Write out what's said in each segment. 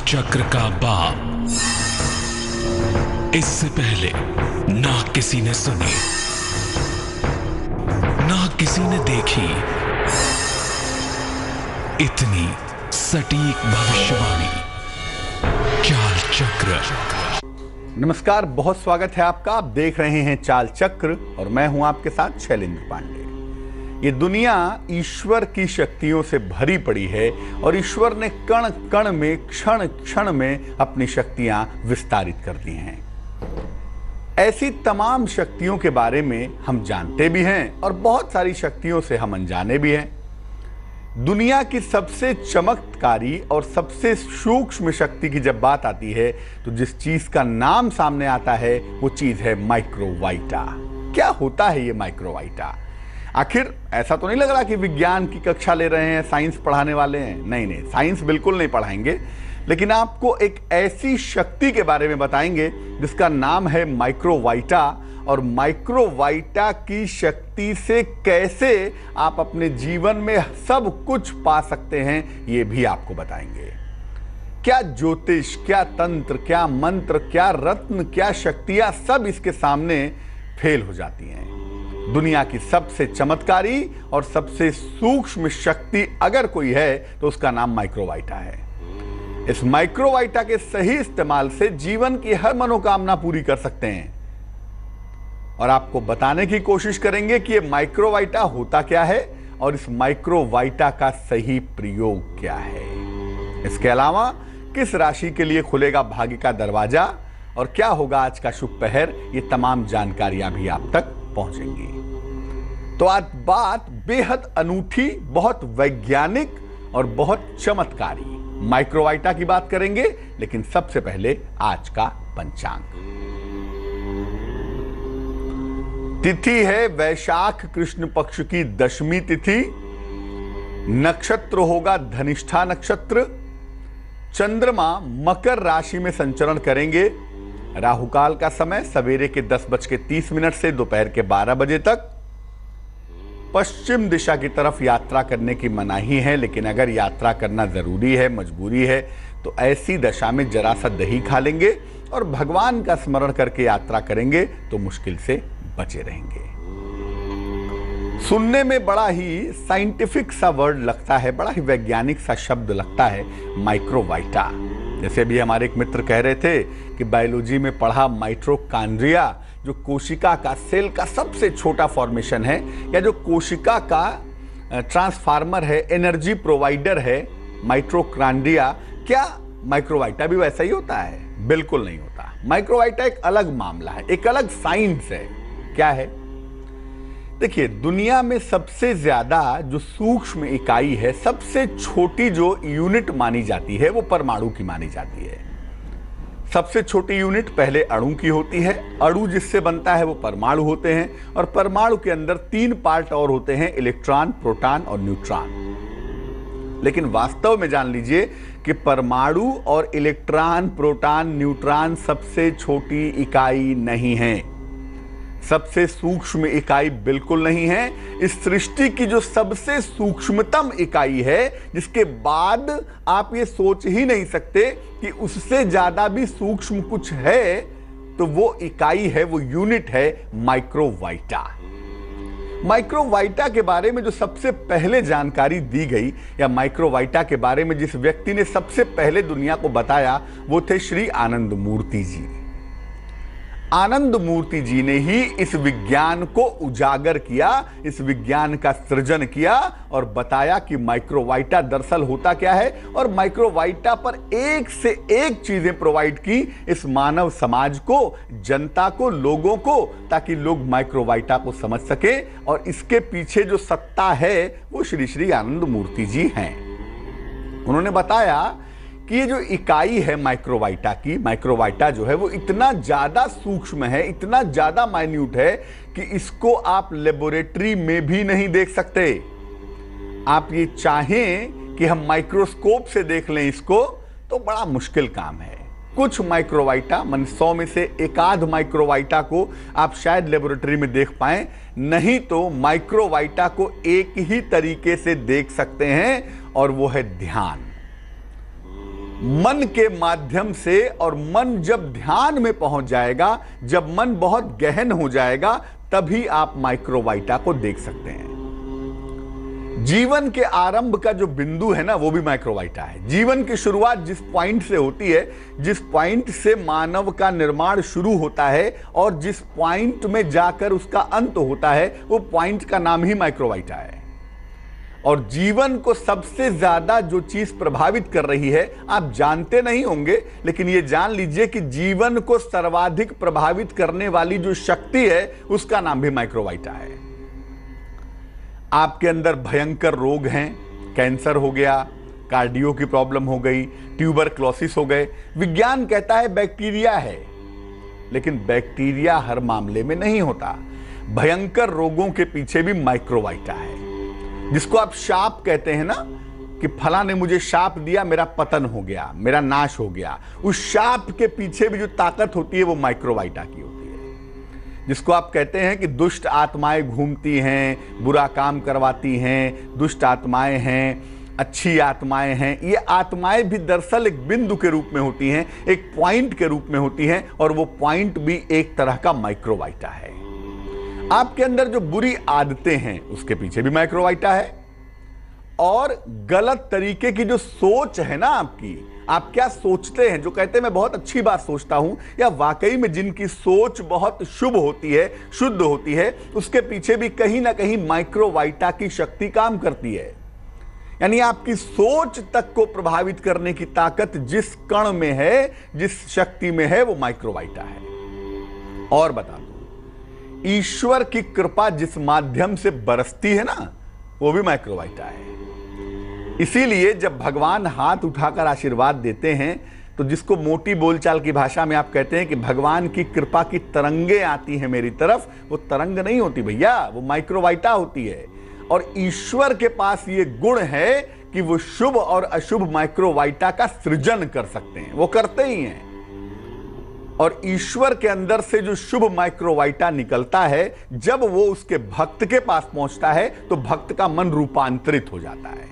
चक्र का बाप इससे पहले ना किसी ने सुनी, ना किसी ने देखी इतनी सटीक भविष्यवाणी। चाल चक्र। नमस्कार, बहुत स्वागत है आपका। आप देख रहे हैं चाल चक्र और मैं हूं आपके साथ शैलेंद्र पांडे। ये दुनिया ईश्वर की शक्तियों से भरी पड़ी है और ईश्वर ने कण कण में, क्षण क्षण में अपनी शक्तियां विस्तारित कर दी हैं। ऐसी तमाम शक्तियों के बारे में हम जानते भी हैं और बहुत सारी शक्तियों से हम अनजाने भी हैं। दुनिया की सबसे चमत्कारी और सबसे सूक्ष्म शक्ति की जब बात आती है तो जिस चीज का नाम सामने आता है वो चीज है माइक्रोवाइटा। क्या होता है ये माइक्रोवाइटा? आखिर ऐसा तो नहीं लग रहा कि विज्ञान की कक्षा ले रहे हैं, साइंस पढ़ाने वाले हैं। नहीं, साइंस बिल्कुल नहीं पढ़ाएंगे, लेकिन आपको एक ऐसी शक्ति के बारे में बताएंगे जिसका नाम है माइक्रोवाइटा। और माइक्रोवाइटा की शक्ति से कैसे आप अपने जीवन में सब कुछ पा सकते हैं ये भी आपको बताएंगे। क्या ज्योतिष, क्या तंत्र, क्या मंत्र, क्या रत्न, क्या शक्तियां सब इसके सामने फेल हो जाती हैं। दुनिया की सबसे चमत्कारी और सबसे सूक्ष्म शक्ति अगर कोई है तो उसका नाम माइक्रोवाइटा है। इस माइक्रोवाइटा के सही इस्तेमाल से जीवन की हर मनोकामना पूरी कर सकते हैं और आपको बताने की कोशिश करेंगे कि ये माइक्रोवाइटा होता क्या है और इस माइक्रोवाइटा का सही प्रयोग क्या है। इसके अलावा किस राशि के लिए खुलेगा भाग्य का दरवाजा और क्या होगा आज का शुभ पहर, ये तमाम जानकारियां भी आप तक पहुंचेंगी। तो आज बात बेहद अनूठी, बहुत वैज्ञानिक और बहुत चमत्कारी माइक्रोवाइटा की बात करेंगे। लेकिन सबसे पहले आज का पंचांग। तिथि है वैशाख कृष्ण पक्ष की दशमी तिथि। नक्षत्र होगा धनिष्ठा नक्षत्र। चंद्रमा मकर राशि में संचरण करेंगे। राहुकाल का समय सवेरे के 10:30 से दोपहर के 12 बजे तक। पश्चिम दिशा की तरफ यात्रा करने की मनाही है, लेकिन अगर यात्रा करना जरूरी है, मजबूरी है, तो ऐसी दशा में जरा सा दही खा लेंगे और भगवान का स्मरण करके यात्रा करेंगे तो मुश्किल से बचे रहेंगे। सुनने में बड़ा ही साइंटिफिक सा वर्ड लगता है, बड़ा ही वैज्ञानिक सा शब्द लगता है माइक्रोवाइटा। जैसे भी हमारे एक मित्र कह रहे थे कि बायोलॉजी में पढ़ा माइटोकॉन्ड्रिया, जो कोशिका का, सेल का सबसे छोटा फॉर्मेशन है, या जो कोशिका का ट्रांसफार्मर है, एनर्जी प्रोवाइडर है माइटोकॉन्ड्रिया। क्या माइक्रोवाइटा भी वैसा ही होता है? बिल्कुल नहीं होता। माइक्रोवाइटा एक अलग मामला है, एक अलग साइंस है। क्या है? देखिए, दुनिया में सबसे ज्यादा जो सूक्ष्म इकाई है, सबसे छोटी जो यूनिट मानी जाती है वो परमाणु की मानी जाती है। सबसे छोटी यूनिट पहले अणु की होती है। अणु जिससे बनता है वो परमाणु होते हैं और परमाणु के अंदर 3 पार्ट और होते हैं, इलेक्ट्रॉन, प्रोटॉन और न्यूट्रॉन। लेकिन वास्तव में जान लीजिए कि परमाणु और इलेक्ट्रॉन, प्रोटॉन, न्यूट्रॉन सबसे छोटी इकाई नहीं है, सबसे सूक्ष्म इकाई बिल्कुल नहीं है। इस सृष्टि की जो सबसे सूक्ष्मतम इकाई है, जिसके बाद आप ये सोच ही नहीं सकते कि उससे ज्यादा भी सूक्ष्म कुछ है, तो वो इकाई है, वो यूनिट है माइक्रोवाइटा। माइक्रोवाइटा के बारे में जो सबसे पहले जानकारी दी गई, या माइक्रोवाइटा के बारे में जिस व्यक्ति ने सबसे पहले दुनिया को बताया, वो थे श्री आनंद मूर्ति जी। आनंद मूर्ति जी ने ही इस विज्ञान को उजागर किया, इस विज्ञान का सृजन किया और बताया कि माइक्रोवाइटा दरअसल होता क्या है। और माइक्रोवाइटा पर एक से एक चीजें प्रोवाइड की इस मानव समाज को, जनता को, लोगों को, ताकि लोग माइक्रोवाइटा को समझ सके। और इसके पीछे जो सत्ता है वो श्री श्री आनंद मूर्ति जी हैं। उन्होंने बताया कि ये जो इकाई है माइक्रोवाइटा की, माइक्रोवाइटा जो है वो इतना ज्यादा सूक्ष्म है, इतना ज्यादा माइन्यूट है कि इसको आप लेबोरेटरी में भी नहीं देख सकते। आप ये चाहें कि हम माइक्रोस्कोप से देख लें इसको तो बड़ा मुश्किल काम है। कुछ माइक्रोवाइटा, मन 100 में से एक आध माइक्रोवाइटा को आप शायद लेबोरेटरी में देख पाएं, नहीं तो माइक्रोवाइटा को एक ही तरीके से देख सकते हैं और वो है ध्यान। मन के माध्यम से, और मन जब ध्यान में पहुंच जाएगा, जब मन बहुत गहन हो जाएगा, तभी आप माइक्रोवाइटा को देख सकते हैं। जीवन के आरंभ का जो बिंदु है ना, वो भी माइक्रोवाइटा है। जीवन की शुरुआत जिस पॉइंट से होती है, जिस पॉइंट से मानव का निर्माण शुरू होता है और जिस पॉइंट में जाकर उसका अंत होता है, वो पॉइंट का नाम ही माइक्रोवाइटा है। और जीवन को सबसे ज्यादा जो चीज प्रभावित कर रही है, आप जानते नहीं होंगे, लेकिन ये जान लीजिए कि जीवन को सर्वाधिक प्रभावित करने वाली जो शक्ति है, उसका नाम भी माइक्रोवाइटा है। आपके अंदर भयंकर रोग हैं, कैंसर हो गया, कार्डियो की प्रॉब्लम हो गई, ट्यूबरक्लोसिस हो गए। विज्ञान कहता है बैक्टीरिया है, लेकिन बैक्टीरिया हर मामले में नहीं होता। भयंकर रोगों के पीछे भी माइक्रोवाइटा है। जिसको आप शाप कहते हैं ना, कि फला ने मुझे शाप दिया, मेरा पतन हो गया, मेरा नाश हो गया, उस शाप के पीछे भी जो ताकत होती है, वो माइक्रोवाइटा की होती है। जिसको आप कहते हैं कि दुष्ट आत्माएं घूमती हैं, बुरा काम करवाती हैं, दुष्ट आत्माएं हैं, अच्छी आत्माएं हैं, ये आत्माएं भी दरअसल एक बिंदु के रूप में होती हैं, एक पॉइंट के रूप में होती हैं, और वो पॉइंट भी एक तरह का माइक्रोवाइटा है। आपके अंदर जो बुरी आदतें हैं, उसके पीछे भी माइक्रोवाइटा है। और गलत तरीके की जो सोच है ना आपकी, आप क्या सोचते हैं, जो कहते हैं मैं बहुत अच्छी बात सोचता हूं, या वाकई में जिनकी सोच बहुत शुभ होती है, शुद्ध होती है, उसके पीछे भी कहीं ना कहीं माइक्रोवाइटा की शक्ति काम करती है। यानी आपकी सोच तक को प्रभावित करने की ताकत जिस कण में है, जिस शक्ति में है, वो माइक्रोवाइटा है। और बता दूं, ईश्वर की कृपा जिस माध्यम से बरसती है ना, वो भी माइक्रोवाइटा है। इसीलिए जब भगवान हाथ उठाकर आशीर्वाद देते हैं, तो जिसको मोटी बोलचाल की भाषा में आप कहते हैं कि भगवान की कृपा की तरंगे आती हैं मेरी तरफ, वो तरंग नहीं होती भैया, वो माइक्रोवाइटा होती है। और ईश्वर के पास ये गुण है कि वो शुभ और अशुभ माइक्रोवाइटा का सृजन कर सकते हैं, वो करते ही हैं। और ईश्वर के अंदर से जो शुभ माइक्रोवाइटा निकलता है, जब वो उसके भक्त के पास पहुंचता है, तो भक्त का मन रूपांतरित हो जाता है।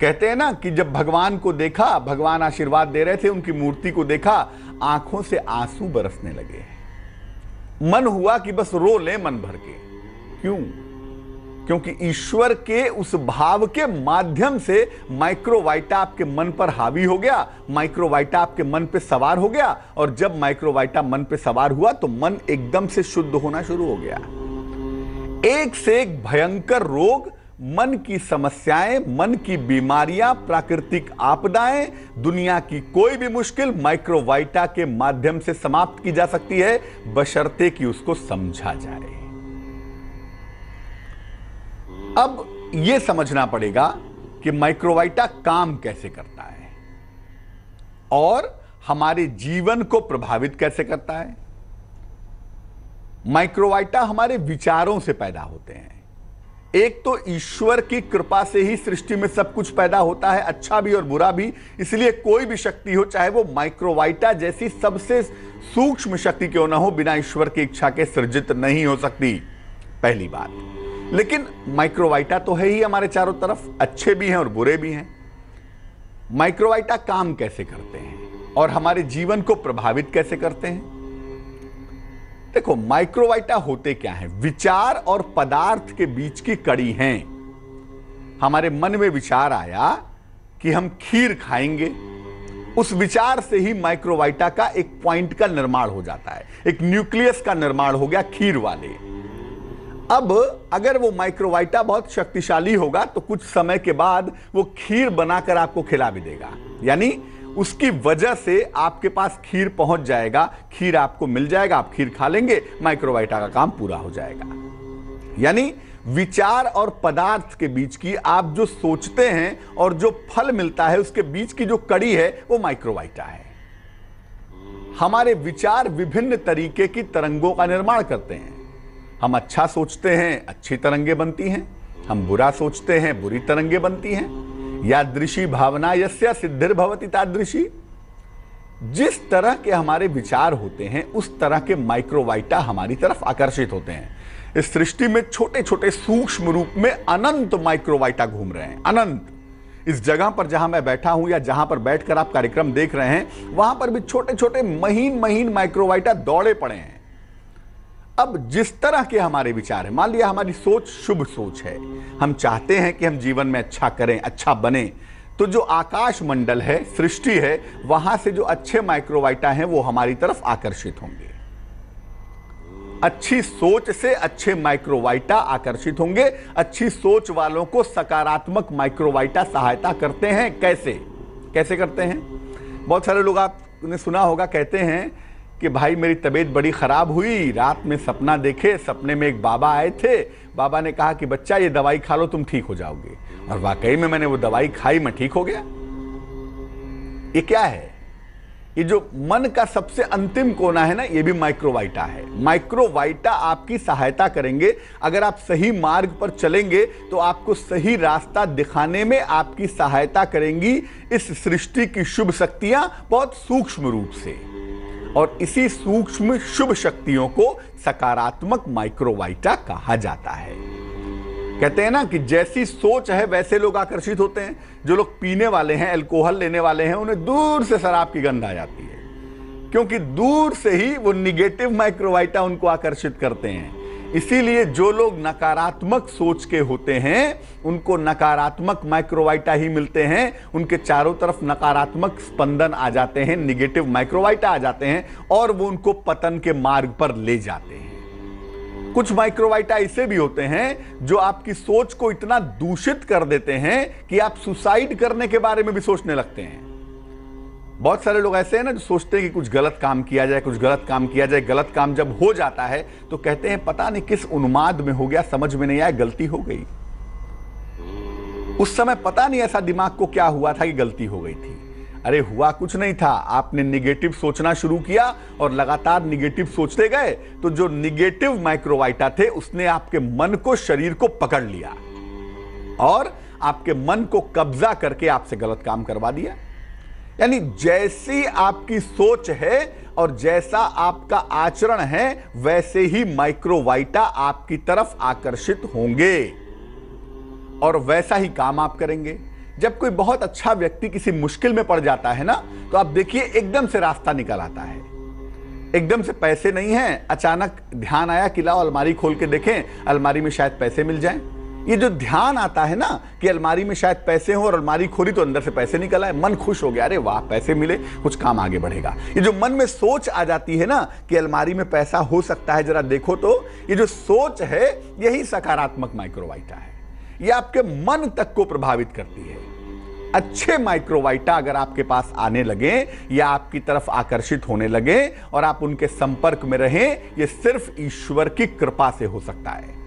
कहते हैं ना कि जब भगवान को देखा, भगवान आशीर्वाद दे रहे थे, उनकी मूर्ति को देखा, आंखों से आंसू बरसने लगे। मन हुआ कि बस रो ले मन भर के। क्यों? क्योंकि ईश्वर के उस भाव के माध्यम से माइक्रोवाइटा आपके मन पर हावी हो गया, माइक्रोवाइटा आपके मन पे सवार हो गया, और जब माइक्रोवाइटा मन पे सवार हुआ, तो मन एकदम से शुद्ध होना शुरू हो गया। एक से एक भयंकर रोग, मन की समस्याएं, मन की बीमारियां, प्राकृतिक आपदाएं, दुनिया की कोई भी मुश्किल माइक्रोवाइटा के माध्यम से समाप्त की जा सकती है, बशर्ते कि उसको समझा जाए। अब यह समझना पड़ेगा कि माइक्रोवाइटा काम कैसे करता है और हमारे जीवन को प्रभावित कैसे करता है। माइक्रोवाइटा हमारे विचारों से पैदा होते हैं। एक तो ईश्वर की कृपा से ही सृष्टि में सब कुछ पैदा होता है, अच्छा भी और बुरा भी। इसलिए कोई भी शक्ति हो, चाहे वो माइक्रोवाइटा जैसी सबसे सूक्ष्म शक्ति क्यों ना हो, बिना ईश्वर की इच्छा के सृजित नहीं हो सकती, पहली बात। लेकिन माइक्रोवाइटा तो है ही हमारे चारों तरफ, अच्छे भी हैं और बुरे भी हैं। माइक्रोवाइटा काम कैसे करते हैं और हमारे जीवन को प्रभावित कैसे करते हैं? देखो, माइक्रोवाइटा होते क्या हैं? विचार और पदार्थ के बीच की कड़ी हैं। हमारे मन में विचार आया कि हम खीर खाएंगे, उस विचार से ही माइक्रोवाइटा का एक पॉइंट का निर्माण हो जाता है, एक न्यूक्लियस का निर्माण हो गया खीर वाले। अब अगर वो माइक्रोवाइटा बहुत शक्तिशाली होगा, तो कुछ समय के बाद वो खीर बनाकर आपको खिला भी देगा, यानी उसकी वजह से आपके पास खीर पहुंच जाएगा, खीर आपको मिल जाएगा, आप खीर खा लेंगे, माइक्रोवाइटा का काम पूरा हो जाएगा। यानी विचार और पदार्थ के बीच की, आप जो सोचते हैं और जो फल मिलता है, उसके बीच की जो कड़ी है, वो माइक्रोवाइटा है। हमारे विचार विभिन्न तरीके की तरंगों का निर्माण करते हैं। हम अच्छा सोचते हैं, अच्छी तरंगे बनती हैं, हम बुरा सोचते हैं, बुरी तरंगे बनती हैं। यादृशी भावना यस्य सिद्धिर्भवति तादृशी। जिस तरह के हमारे विचार होते हैं, उस तरह के माइक्रोवाइटा हमारी तरफ आकर्षित होते हैं। इस सृष्टि में छोटे छोटे सूक्ष्म रूप में अनंत माइक्रोवाइटा घूम रहे हैं, अनंत। इस जगह पर जहां मैं बैठा हूं या जहां पर बैठकर आप कार्यक्रम देख रहे हैं, वहां पर भी छोटे छोटे महीन महीन माइक्रोवाइटा दौड़े पड़े हैं। अब जिस तरह के हमारे विचार हैं, मान लिया हमारी सोच शुभ सोच है, हम चाहते हैं कि हम जीवन में अच्छा करें, अच्छा बने, तो जो आकाश मंडल है, सृष्टि है, वहां से जो अच्छे माइक्रोवाइटा हैं वो हमारी तरफ आकर्षित होंगे। अच्छी सोच से अच्छे माइक्रोवाइटा आकर्षित होंगे। अच्छी सोच वालों को सकारात्मक माइक्रोवाइटा सहायता करते हैं। कैसे कैसे करते हैं? बहुत सारे लोग आपने सुना होगा, कहते हैं कि भाई मेरी तबीयत बड़ी खराब हुई, रात में सपना देखे, सपने में एक बाबा आए थे, बाबा ने कहा कि बच्चा ये दवाई खा लो, तुम ठीक हो जाओगे। और वाकई में मैंने वो दवाई खाई, मैं ठीक हो गया। ये क्या है? ये जो मन का सबसे अंतिम कोना है ना, ये भी माइक्रोवाइटा है। माइक्रोवाइटा आपकी सहायता करेंगे। अगर आप सही मार्ग पर चलेंगे तो आपको सही रास्ता दिखाने में आपकी सहायता करेंगी इस सृष्टि की शुभ शक्तियां, बहुत सूक्ष्म रूप से। और इसी सूक्ष्म शुभ शक्तियों को सकारात्मक माइक्रोवाइटा कहा जाता है। कहते हैं ना कि जैसी सोच है वैसे लोग आकर्षित होते हैं। जो लोग पीने वाले हैं, अल्कोहल लेने वाले हैं, उन्हें दूर से शराब की गंध आ जाती है, क्योंकि दूर से ही वो निगेटिव माइक्रोवाइटा उनको आकर्षित करते हैं। इसीलिए जो लोग नकारात्मक सोच के होते हैं उनको नकारात्मक माइक्रोवाइटा ही मिलते हैं। उनके चारों तरफ नकारात्मक स्पंदन आ जाते हैं, निगेटिव माइक्रोवाइटा आ जाते हैं और वो उनको पतन के मार्ग पर ले जाते हैं। कुछ माइक्रोवाइटा ऐसे भी होते हैं जो आपकी सोच को इतना दूषित कर देते हैं कि आप सुसाइड करने के बारे में भी सोचने लगते हैं। बहुत सारे लोग ऐसे हैं ना जो सोचते हैं कि कुछ गलत काम किया जाए, कुछ गलत काम किया जाए। गलत काम जब हो जाता है तो कहते हैं पता नहीं किस उन्माद में हो गया, समझ में नहीं आया, गलती हो गई। उस समय पता नहीं ऐसा दिमाग को क्या हुआ था कि गलती हो गई थी। अरे हुआ कुछ नहीं था, आपने निगेटिव सोचना शुरू किया और लगातार निगेटिव सोचते गए तो जो निगेटिव माइक्रोवाइटा थे उसने आपके मन को, शरीर को पकड़ लिया और आपके मन को कब्जा करके आपसे गलत काम करवा दिया। यानी जैसी आपकी सोच है और जैसा आपका आचरण है वैसे ही माइक्रोवाइटा आपकी तरफ आकर्षित होंगे और वैसा ही काम आप करेंगे। जब कोई बहुत अच्छा व्यक्ति किसी मुश्किल में पड़ जाता है ना, तो आप देखिए एकदम से रास्ता निकल आता है। एकदम से पैसे नहीं है, अचानक ध्यान आया कि लाओ अलमारी खोल के देखें, अलमारी में शायद पैसे मिल जाएं। ये जो ध्यान आता है ना कि अलमारी में शायद पैसे हो और अलमारी खोली तो अंदर से पैसे निकल आए, मन खुश हो गया, अरे वाह पैसे मिले, कुछ काम आगे बढ़ेगा। ये जो मन में सोच आ जाती है ना कि अलमारी में पैसा हो सकता है, जरा देखो तो, ये जो सोच है यही सकारात्मक माइक्रोवाइटा है। ये आपके मन तक को प्रभावित करती है। अच्छे माइक्रोवाइटा अगर आपके पास आने लगे या आपकी तरफ आकर्षित होने लगे और आप उनके संपर्क में रहें, ये सिर्फ ईश्वर की कृपा से हो सकता है।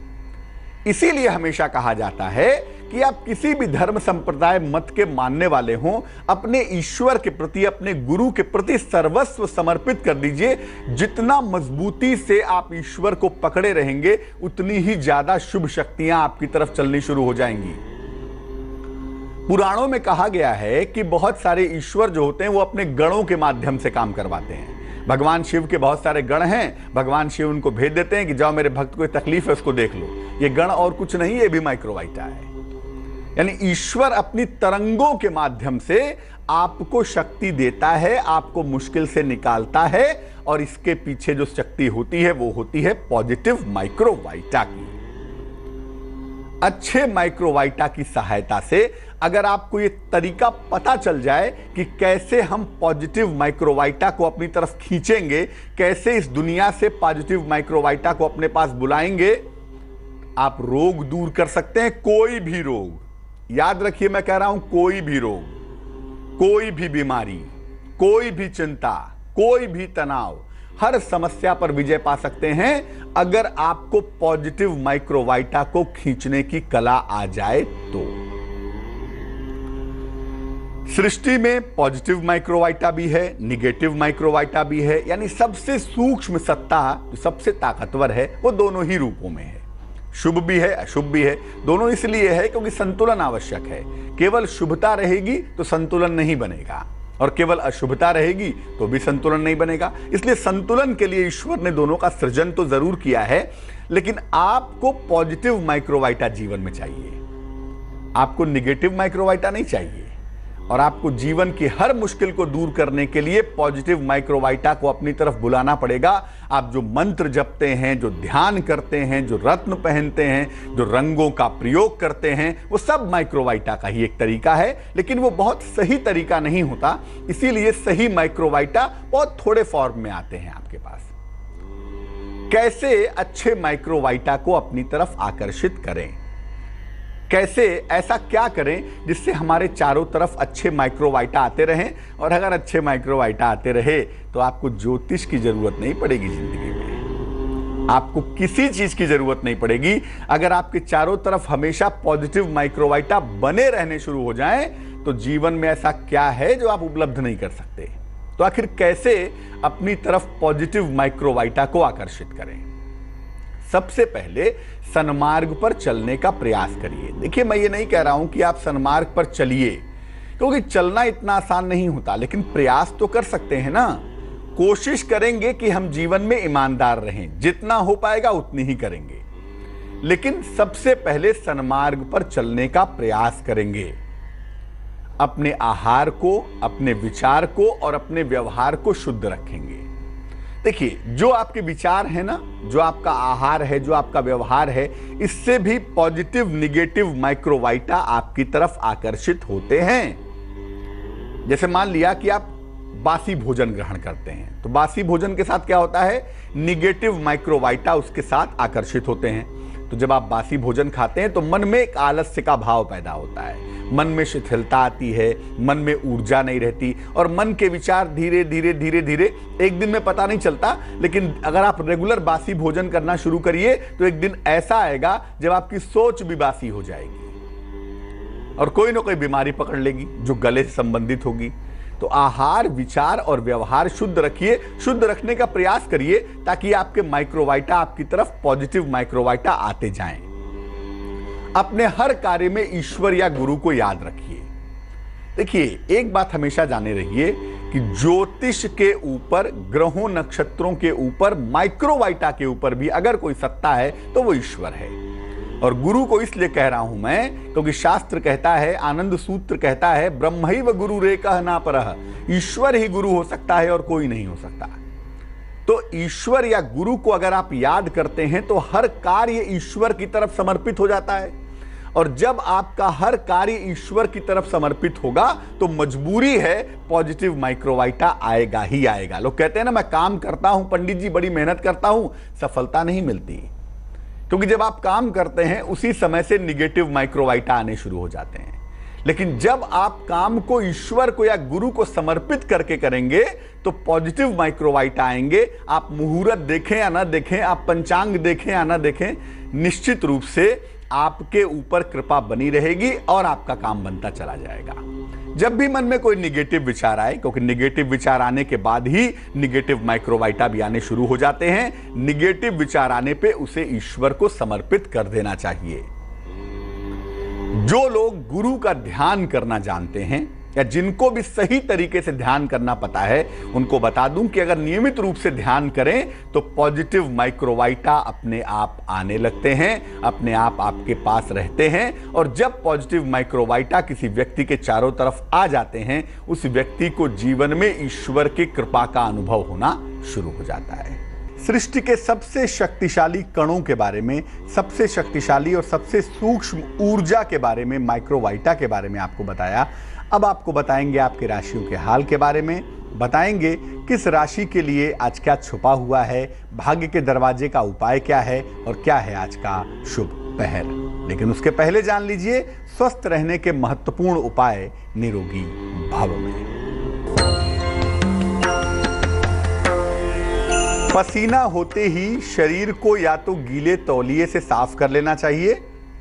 इसीलिए हमेशा कहा जाता है कि आप किसी भी धर्म संप्रदाय मत के मानने वाले हों, अपने ईश्वर के प्रति, अपने गुरु के प्रति सर्वस्व समर्पित कर दीजिए। जितना मजबूती से आप ईश्वर को पकड़े रहेंगे उतनी ही ज्यादा शुभ शक्तियां आपकी तरफ चलनी शुरू हो जाएंगी। पुराणों में कहा गया है कि बहुत सारे ईश्वर जो होते हैं वो अपने गणों के माध्यम से काम करवाते हैं। भगवान शिव के बहुत सारे गण हैं, भगवान शिव उनको भेज देते हैं कि जाओ मेरे भक्त को तकलीफ है उसको देख लो। ये गण और कुछ नहीं, ये भी माइक्रोवाइटा है। यानी ईश्वर अपनी तरंगों के माध्यम से आपको शक्ति देता है, आपको मुश्किल से निकालता है और इसके पीछे जो शक्ति होती है वो होती है पॉजिटिव माइक्रोवाइटा की। अच्छे माइक्रोवाइटा की सहायता से अगर आपको ये तरीका पता चल जाए कि कैसे हम पॉजिटिव माइक्रोवाइटा को अपनी तरफ खींचेंगे, कैसे इस दुनिया से पॉजिटिव माइक्रोवाइटा को अपने पास बुलाएंगे, आप रोग दूर कर सकते हैं। कोई भी रोग, याद रखिए मैं कह रहा हूं, कोई भी रोग, कोई भी बीमारी, कोई भी चिंता, कोई भी तनाव, हर समस्या पर विजय पा सकते हैं अगर आपको पॉजिटिव माइक्रोवाइटा को खींचने की कला आ जाए तो। सृष्टि में पॉजिटिव माइक्रोवाइटा भी है, निगेटिव माइक्रोवाइटा भी है। यानी सबसे सूक्ष्म सत्ता जो सबसे ताकतवर है वो दोनों ही रूपों में है। शुभ भी है, अशुभ भी है। दोनों इसलिए है क्योंकि संतुलन आवश्यक है। केवल शुभता रहेगी तो संतुलन नहीं बनेगा और केवल अशुभता रहेगी तो भी संतुलन नहीं बनेगा। इसलिए संतुलन के लिए ईश्वर ने दोनों का सृजन तो जरूर किया है, लेकिन आपको पॉजिटिव माइक्रोवाइटा जीवन में चाहिए। आपको निगेटिव माइक्रोवाइटा नहीं चाहिए, और आपको जीवन की हर मुश्किल को दूर करने के लिए पॉजिटिव माइक्रोवाइटा को अपनी तरफ बुलाना पड़ेगा। आप जो मंत्र जपते हैं, जो ध्यान करते हैं, जो रत्न पहनते हैं, जो रंगों का प्रयोग करते हैं, वो सब माइक्रोवाइटा का ही एक तरीका है, लेकिन वो बहुत सही तरीका नहीं होता। इसीलिए सही माइक्रोवाइटा बहुत थोड़े फॉर्म में आते हैं आपके पास। कैसे अच्छे माइक्रोवाइटा को अपनी तरफ आकर्षित करें, कैसे ऐसा क्या करें जिससे हमारे चारों तरफ अच्छे माइक्रोवाइटा आते रहें। और अगर अच्छे माइक्रोवाइटा आते रहे तो आपको ज्योतिष की जरूरत नहीं पड़ेगी, जिंदगी में आपको किसी चीज की जरूरत नहीं पड़ेगी। अगर आपके चारों तरफ हमेशा पॉजिटिव माइक्रोवाइटा बने रहने शुरू हो जाएं तो जीवन में ऐसा क्या है जो आप उपलब्ध नहीं कर सकते। तो आखिर कैसे अपनी तरफ पॉजिटिव माइक्रोवाइटा को आकर्षित करें? सबसे पहले सन्मार्ग पर चलने का प्रयास करिए। देखिए, मैं ये नहीं कह रहा हूं कि आप सन्मार्ग पर चलिए, क्योंकि चलना इतना आसान नहीं होता, लेकिन प्रयास तो कर सकते हैं ना। कोशिश करेंगे कि हम जीवन में ईमानदार रहें, जितना हो पाएगा उतनी ही करेंगे, लेकिन सबसे पहले सन्मार्ग पर चलने का प्रयास करेंगे। अपने आहार को, अपने विचार को और अपने व्यवहार को शुद्ध रखेंगे। देखिए, जो आपके विचार है ना, जो आपका आहार है, जो आपका व्यवहार है, इससे भी पॉजिटिव निगेटिव माइक्रोवाइटा आपकी तरफ आकर्षित होते हैं। जैसे मान लिया कि आप बासी भोजन ग्रहण करते हैं, तो बासी भोजन के साथ क्या होता है, निगेटिव माइक्रोवाइटा उसके साथ आकर्षित होते हैं। तो जब आप बासी भोजन खाते हैं तो मन में एक आलस्य का भाव पैदा होता है, मन में शिथिलता आती है, मन में ऊर्जा नहीं रहती, और मन के विचार धीरे धीरे धीरे धीरे, एक दिन में पता नहीं चलता, लेकिन अगर आप रेगुलर बासी भोजन करना शुरू करिए तो एक दिन ऐसा आएगा जब आपकी सोच भी बासी हो जाएगी और कोई ना कोई बीमारी पकड़ लेगी जो गले से संबंधित होगी। तो आहार, विचार और व्यवहार शुद्ध रखिए, शुद्ध रखने का प्रयास करिए, ताकि आपके माइक्रोवाइटा आपकी तरफ पॉजिटिव माइक्रोवाइटा आते जाएं। अपने हर कार्य में ईश्वर या गुरु को याद रखिए। देखिए, एक बात हमेशा जाने रहिए कि ज्योतिष के ऊपर, ग्रहों नक्षत्रों के ऊपर, माइक्रोवाइटा के ऊपर भी अगर कोई सत्ता है तो वो ईश्वर है। और गुरु को इसलिए कह रहा हूं मैं क्योंकि शास्त्र कहता है, आनंद सूत्र कहता है, ब्रह्मैव गुरु रेकः न परः, ईश्वर ही गुरु हो सकता है और कोई नहीं हो सकता। तो ईश्वर या गुरु को अगर आप याद करते हैं तो हर कार्य ईश्वर की तरफ समर्पित हो जाता है, और जब आपका हर कार्य ईश्वर की तरफ समर्पित होगा तो मजबूरी है पॉजिटिव माइक्रोवाइटा आएगा ही आएगा। लोग कहते हैं ना, मैं काम करता हूं पंडित जी, बड़ी मेहनत करता हूं, सफलता नहीं मिलती, क्योंकि जब आप काम करते हैं उसी समय से निगेटिव माइक्रोवाइटा आने शुरू हो जाते हैं। लेकिन जब आप काम को ईश्वर को या गुरु को समर्पित करके करेंगे तो पॉजिटिव माइक्रोवाइटा आएंगे। आप मुहूर्त देखें या ना देखें, आप पंचांग देखें या ना देखें, निश्चित रूप से आपके ऊपर कृपा बनी रहेगी और आपका काम बनता चला जाएगा। जब भी मन में कोई निगेटिव विचार आए, क्योंकि निगेटिव विचार आने के बाद ही निगेटिव माइक्रोवाइटा भी आने शुरू हो जाते हैं, निगेटिव विचार आने पे उसे ईश्वर को समर्पित कर देना चाहिए। जो लोग गुरु का ध्यान करना जानते हैं या जिनको भी सही तरीके से ध्यान करना पता है, उनको बता दूं कि अगर नियमित रूप से ध्यान करें तो पॉजिटिव माइक्रोवाइटा अपने आप आने लगते हैं, अपने आप आपके पास रहते हैं। और जब पॉजिटिव माइक्रोवाइटा किसी व्यक्ति के चारों तरफ आ जाते हैं, उस व्यक्ति को जीवन में ईश्वर की कृपा का अनुभव होना शुरू हो जाता है। सृष्टि के सबसे शक्तिशाली कणों के बारे में, सबसे शक्तिशाली और सबसे सूक्ष्म ऊर्जा के बारे में, माइक्रोवाइटा के बारे में आपको बताया। अब आपको बताएंगे आपके राशियों के हाल के बारे में, बताएंगे किस राशि के लिए आज क्या छुपा हुआ है, भाग्य के दरवाजे का उपाय क्या है और क्या है आज का शुभ पहर। लेकिन उसके पहले जान लीजिए स्वस्थ रहने के महत्वपूर्ण उपाय निरोगी भाव में। पसीना होते ही शरीर को या तो गीले तौलिए से साफ कर लेना चाहिए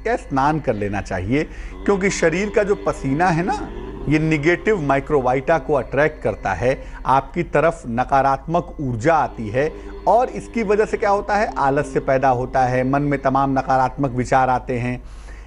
या स्नान कर लेना चाहिए, क्योंकि शरीर का जो पसीना है ना, ये निगेटिव माइक्रोवाइटा को अट्रैक्ट करता है, आपकी तरफ नकारात्मक ऊर्जा आती है और इसकी वजह से क्या होता है, आलस्य पैदा होता है, मन में तमाम नकारात्मक विचार आते हैं।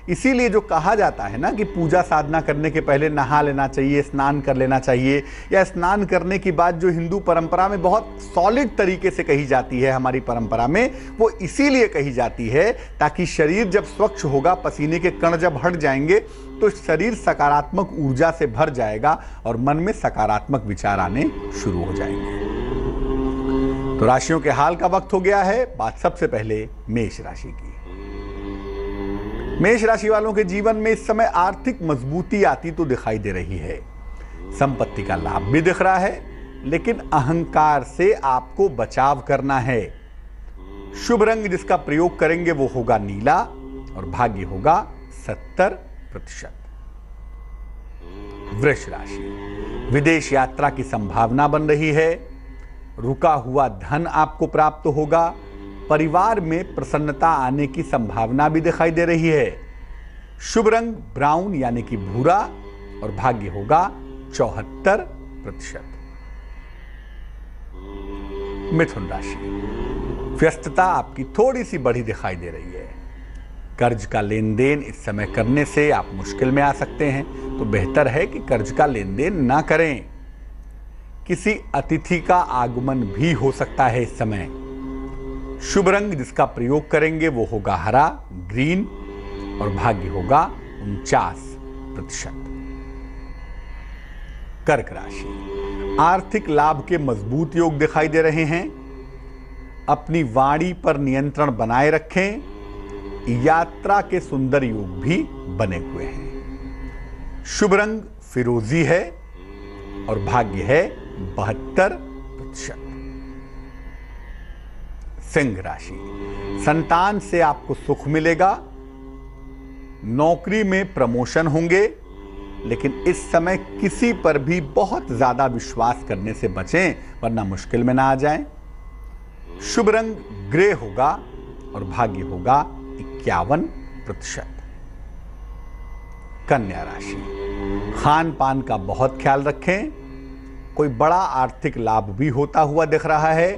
इसीलिए जो कहा जाता है ना कि पूजा साधना करने के पहले नहा लेना चाहिए, स्नान कर लेना चाहिए, या स्नान करने की बात जो हिंदू परंपरा में बहुत सॉलिड तरीके से कही जाती है, हमारी परंपरा में, वो इसीलिए कही जाती है ताकि शरीर जब स्वच्छ होगा, पसीने के कण जब हट जाएंगे तो शरीर सकारात्मक ऊर्जा से भर जाएगा और मन में सकारात्मक विचार आने शुरू हो जाएंगे। तो राशियों के हाल का वक्त हो गया है। बात सबसे पहले मेष राशि की। मेष राशि वालों के जीवन में इस समय आर्थिक मजबूती आती तो दिखाई दे रही है। संपत्ति का लाभ भी दिख रहा है, लेकिन अहंकार से आपको बचाव करना है। शुभ रंग जिसका प्रयोग करेंगे वो होगा नीला और भाग्य होगा 70%। वृष राशि, विदेश यात्रा की संभावना बन रही है। रुका हुआ धन आपको प्राप्त होगा। परिवार में प्रसन्नता आने की संभावना भी दिखाई दे रही है। शुभ रंग ब्राउन यानी कि भूरा और भाग्य होगा 74%। मिथुन राशि, व्यस्तता आपकी थोड़ी सी बढ़ी दिखाई दे रही है। कर्ज का लेन देन इस समय करने से आप मुश्किल में आ सकते हैं, तो बेहतर है कि कर्ज का लेन देन ना करें। किसी अतिथि का आगमन भी हो सकता है इस समय। शुभ रंग जिसका प्रयोग करेंगे वो होगा हरा, ग्रीन और भाग्य होगा 49%। कर्क राशि, आर्थिक लाभ के मजबूत योग दिखाई दे रहे हैं। अपनी वाणी पर नियंत्रण बनाए रखें। यात्रा के सुंदर योग भी बने हुए हैं। शुभ रंग फिरोजी है और भाग्य है 72%। सिंह राशि, संतान से आपको सुख मिलेगा। नौकरी में प्रमोशन होंगे, लेकिन इस समय किसी पर भी बहुत ज्यादा विश्वास करने से बचें, वरना मुश्किल में ना आ जाएं। शुभ रंग ग्रे होगा और भाग्य होगा 51%। कन्या राशि, खान पान का बहुत ख्याल रखें। कोई बड़ा आर्थिक लाभ भी होता हुआ दिख रहा है।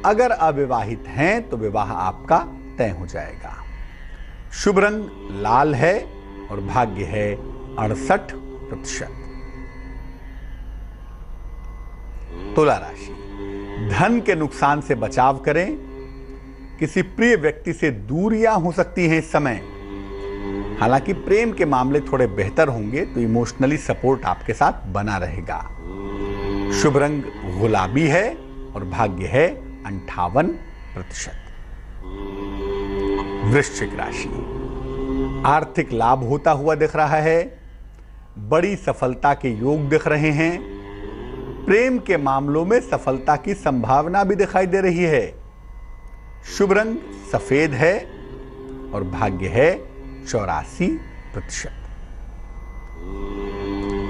अगर अविवाहित हैं तो विवाह आपका तय हो जाएगा। शुभ रंग लाल है और भाग्य है 68%। तुला राशि, धन के नुकसान से बचाव करें। किसी प्रिय व्यक्ति से दूरियां हो सकती हैं इस समय। हालांकि प्रेम के मामले थोड़े बेहतर होंगे, तो इमोशनली सपोर्ट आपके साथ बना रहेगा। शुभ रंग गुलाबी है और भाग्य है 58%। वृश्चिक राशि, आर्थिक लाभ होता हुआ दिख रहा है। बड़ी सफलता के योग दिख रहे हैं। प्रेम के मामलों में सफलता की संभावना भी दिखाई दे रही है। शुभ रंग सफेद है और भाग्य है 84%।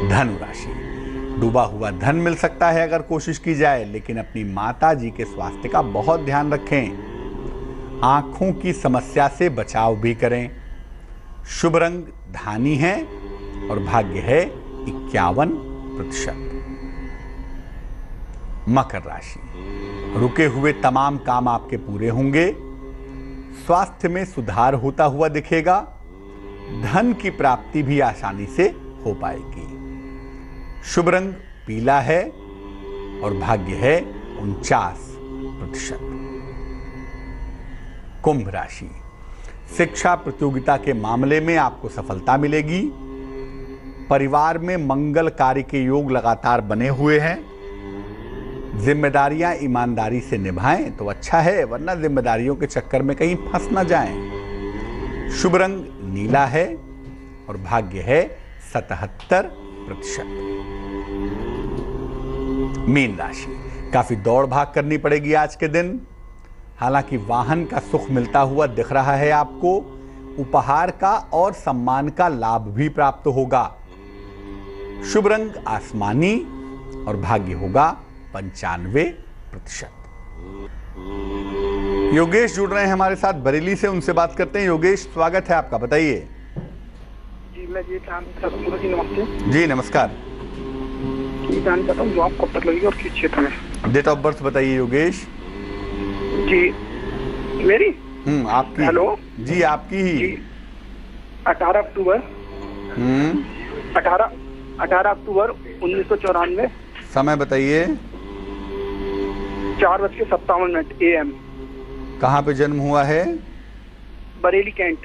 धनु राशि, डूबा हुआ धन मिल सकता है अगर कोशिश की जाए, लेकिन अपनी माता जी के स्वास्थ्य का बहुत ध्यान रखें। आंखों की समस्या से बचाव भी करें। शुभ रंग धानी है और भाग्य है 51%। मकर राशि, रुके हुए तमाम काम आपके पूरे होंगे। स्वास्थ्य में सुधार होता हुआ दिखेगा। धन की प्राप्ति भी आसानी से हो पाएगी। शुभ रंग पीला है और भाग्य है 49%। कुंभ राशि, शिक्षा प्रतियोगिता के मामले में आपको सफलता मिलेगी। परिवार में मंगल कार्य के योग लगातार बने हुए हैं। जिम्मेदारियां ईमानदारी से निभाएं तो अच्छा है, वरना जिम्मेदारियों के चक्कर में कहीं फंस ना जाएं। शुभ रंग नीला है और भाग्य है 77%। मीन राशि, काफी दौड़ भाग करनी पड़ेगी आज के दिन। हालांकि वाहन का सुख मिलता हुआ दिख रहा है आपको। उपहार का और सम्मान का लाभ भी प्राप्त होगा। शुभ रंग आसमानी और भाग्य होगा 95%। योगेश जुड़ रहे हैं हमारे साथ बरेली से, उनसे बात करते हैं। योगेश, स्वागत है आपका, बताइए। जी मैं ये जानना जी, नमस्ते जी नमस्कार। ये जानना चाहता हूँ जॉब कब तक लगेगी और किस क्षेत्र में। डेट ऑफ बर्थ बताइए योगेश। जी मेरी आपकी। हेलो जी आपकी ही। 18 अक्टूबर हम्म, 18 अक्टूबर 1994, समय बताइए। 4:57 AM, कहाँ पे जन्म हुआ है? बरेली कैंट।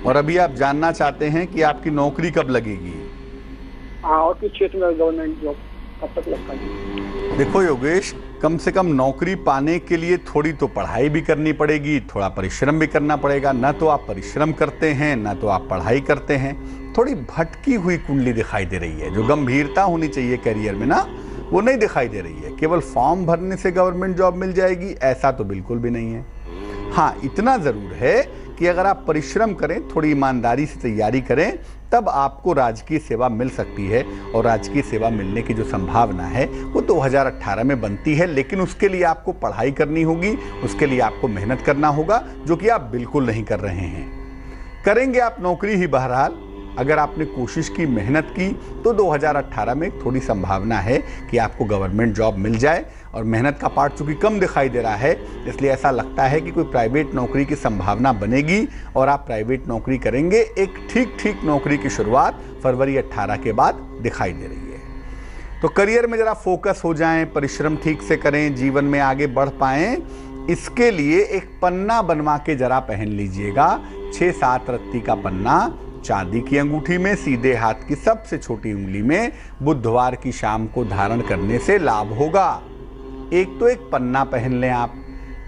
और अभी आप जानना चाहते हैं कि आपकी नौकरी कब लगेगी? हाँ, और किस क्षेत्र में गवर्नमेंट जॉब कब तक लगता है? देखो योगेश, कम से कम नौकरी पाने के लिए थोड़ी तो पढ़ाई भी करनी पड़ेगी, थोड़ा परिश्रम भी करना पड़ेगा। ना तो आप परिश्रम करते हैं, ना तो आप पढ़ाई करते हैं। थोड़ी भटकी हुई कुंडली दिखाई दे रही है। जो गंभीरता होनी चाहिए करियर में ना, वो नहीं दिखाई दे रही है। केवल फॉर्म भरने से गवर्नमेंट जॉब मिल जाएगी, ऐसा तो बिल्कुल भी नहीं है। हाँ, इतना ज़रूर है कि अगर आप परिश्रम करें, थोड़ी ईमानदारी से तैयारी करें, तब आपको राजकीय सेवा मिल सकती है। और राजकीय सेवा मिलने की जो संभावना है वो 2018 में बनती है। लेकिन उसके लिए आपको पढ़ाई करनी होगी, उसके लिए आपको मेहनत करना होगा, जो कि आप बिल्कुल नहीं कर रहे हैं। करेंगे आप नौकरी ही बहरहाल। अगर आपने कोशिश की, मेहनत की, तो 2018 में थोड़ी संभावना है कि आपको गवर्नमेंट जॉब मिल जाए। और मेहनत का पार्ट चूंकि कम दिखाई दे रहा है, इसलिए ऐसा लगता है कि कोई प्राइवेट नौकरी की संभावना बनेगी और आप प्राइवेट नौकरी करेंगे। एक ठीक नौकरी की शुरुआत फरवरी 18 के बाद दिखाई दे रही है। तो करियर में जरा फोकस हो जाएं, परिश्रम ठीक से करें, जीवन में आगे बढ़ पाएं। इसके लिए एक पन्ना बनवा के जरा पहन लीजिएगा। 6-7 रत्ती का पन्ना चांदी की अंगूठी में, सीधे हाथ की सबसे छोटी उंगली में, बुधवार की शाम को धारण करने से लाभ होगा। एक तो एक पन्ना पहन लें आप।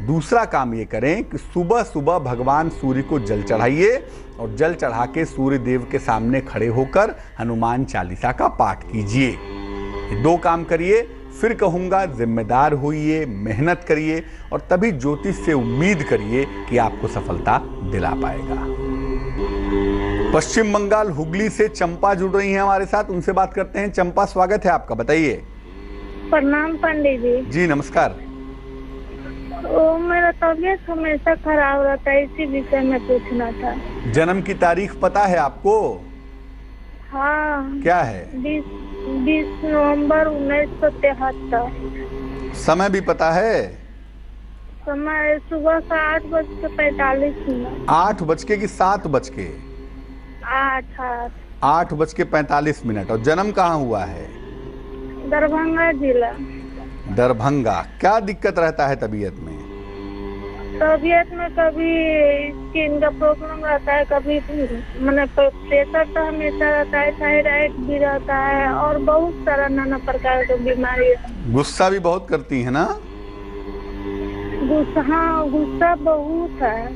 दूसरा काम ये करें कि सुबह सुबह भगवान सूर्य को जल चढ़ाइए और जल चढ़ा के सूर्य देव के सामने खड़े होकर हनुमान चालीसा का पाठ कीजिए। ये 2 काम करिए। फिर कहूँगा, जिम्मेदार होइए, मेहनत करिए और तभी ज्योतिष से उम्मीद करिए कि आपको सफलता दिला पाएगा। पश्चिम बंगाल हुगली से चंपा जुड़ रही हैं हमारे साथ, उनसे बात करते हैं। चंपा, स्वागत है आपका, बताइए। प्रणाम पंडित जी। जी नमस्कार। मेरा तबीयत हमेशा खराब रहता है, इसी विषय में पूछना था। जन्म की तारीख पता है आपको? हाँ। क्या है? 20 नवंबर 1973। समय भी पता है? समय सुबह का 8:45। 8 कि 7? 8:45। और जन्म कहाँ हुआ है? दरभंगा जिला। दरभंगा। क्या दिक्कत रहता है तबीयत में? तबीयत में कभी स्किन का प्रॉब्लम रहता है, कभी मैंने प्रेशर तो हमेशा रहता है, थायराइड भी रहता है और बहुत सारा नाना प्रकार की बीमारी है। गुस्सा भी बहुत करती है ना? गुस्सा बहुत है।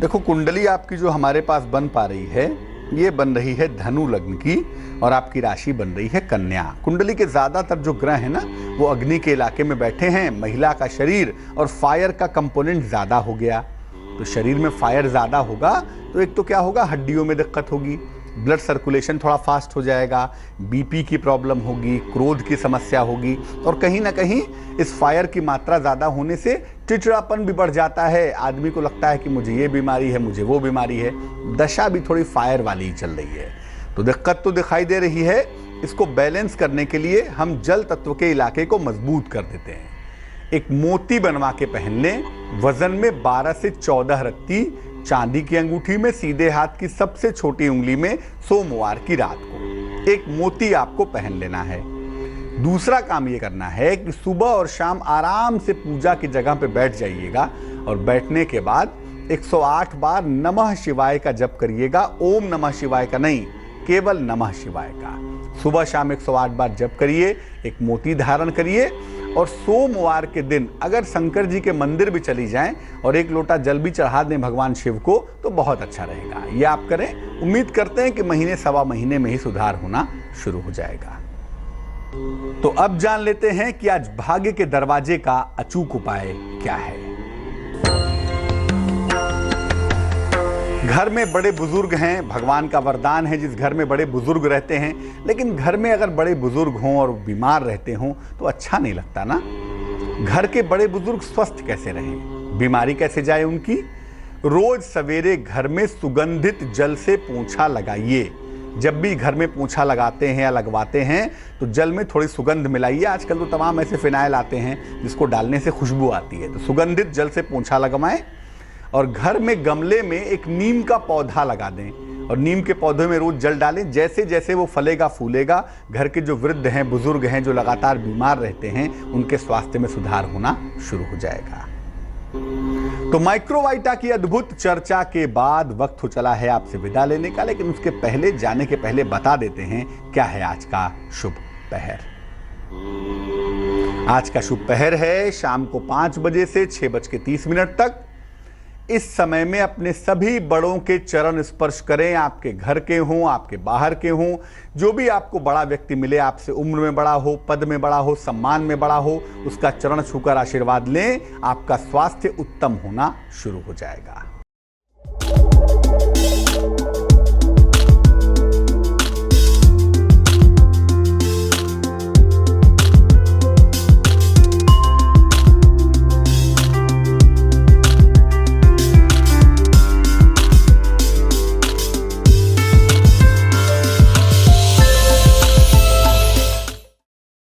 देखो, कुंडली आपकी जो हमारे पास बन पा रही है, ये बन रही है धनु लग्न की और आपकी राशि बन रही है कन्या। कुंडली के ज्यादातर जो ग्रह है ना, वो अग्नि के इलाके में बैठे हैं। महिला का शरीर और फायर का कंपोनेंट ज्यादा हो गया, तो शरीर में फायर ज्यादा होगा तो एक तो क्या होगा, हड्डियों में दिक्कत होगी, ब्लड सर्कुलेशन थोड़ा फास्ट हो जाएगा, बीपी की प्रॉब्लम होगी, क्रोध की समस्या होगी और कहीं ना कहीं इस फायर की मात्रा ज़्यादा होने से चिड़चिड़ापन भी बढ़ जाता है। आदमी को लगता है कि मुझे ये बीमारी है, मुझे वो बीमारी है। दशा भी थोड़ी फायर वाली ही चल रही है, तो दिक्कत तो दिखाई दे रही है। इसको बैलेंस करने के लिए हम जल तत्व के इलाके को मजबूत कर देते हैं। एक मोती बनवा के पहन लें, वजन में 12 से 14 रत्ती, चांदी की अंगूठी में, सीधे हाथ की सबसे छोटी उंगली में, सोमवार की रात को एक मोती आपको पहन लेना है। दूसरा काम ये करना है कि सुबह और शाम आराम से पूजा की जगह पे बैठ जाइएगा और बैठने के बाद 108 बार नमः शिवाय का जप करिएगा। ओम नमः शिवाय का नहीं, केवल नमः शिवाय का। सुबह शाम 108 बार जप करिए, एक मोती धारण करिए और सोमवार के दिन अगर शंकर जी के मंदिर भी चली जाएं और एक लोटा जल भी चढ़ा दें भगवान शिव को, तो बहुत अच्छा रहेगा। ये आप करें। उम्मीद करते हैं कि महीने सवा महीने में ही सुधार होना शुरू हो जाएगा। तो अब जान लेते हैं कि आज भाग्य के दरवाजे का अचूक उपाय क्या है। घर में बड़े बुजुर्ग हैं, भगवान का वरदान है जिस घर में बड़े बुजुर्ग रहते हैं, लेकिन घर में अगर बड़े बुजुर्ग हों और बीमार रहते हों तो अच्छा नहीं लगता ना। घर के बड़े बुजुर्ग स्वस्थ कैसे रहें, बीमारी कैसे जाए उनकी। रोज सवेरे घर में सुगंधित जल से पोंछा लगाइए। जब भी घर में पोंछा लगाते हैं या लगवाते हैं तो जल में थोड़ी सुगंध मिलाइए। आजकल तो तमाम ऐसे फिनाइल आते हैं जिसको डालने से खुशबू आती है, तो सुगंधित जल से पोंछा लगवाएं। और घर में गमले में एक नीम का पौधा लगा दें और नीम के पौधे में रोज जल डालें। जैसे जैसे वो फलेगा फूलेगा, घर के जो वृद्ध हैं, बुजुर्ग हैं, जो लगातार बीमार रहते हैं, उनके स्वास्थ्य में सुधार होना शुरू हो जाएगा। तो माइक्रोवाइटा की अद्भुत चर्चा के बाद वक्त हो चला है आपसे विदा लेने का, लेकिन उसके पहले जाने के पहले बता देते हैं क्या है आज का शुभ पहर। आज का शुभ पहर है शाम को 5 बजे से 6:30 तक। इस समय में अपने सभी बड़ों के चरण स्पर्श करें, आपके घर के हों, आपके बाहर के हों, जो भी आपको बड़ा व्यक्ति मिले, आपसे उम्र में बड़ा हो, पद में बड़ा हो, सम्मान में बड़ा हो, उसका चरण छूकर आशीर्वाद लें। आपका स्वास्थ्य उत्तम होना शुरू हो जाएगा।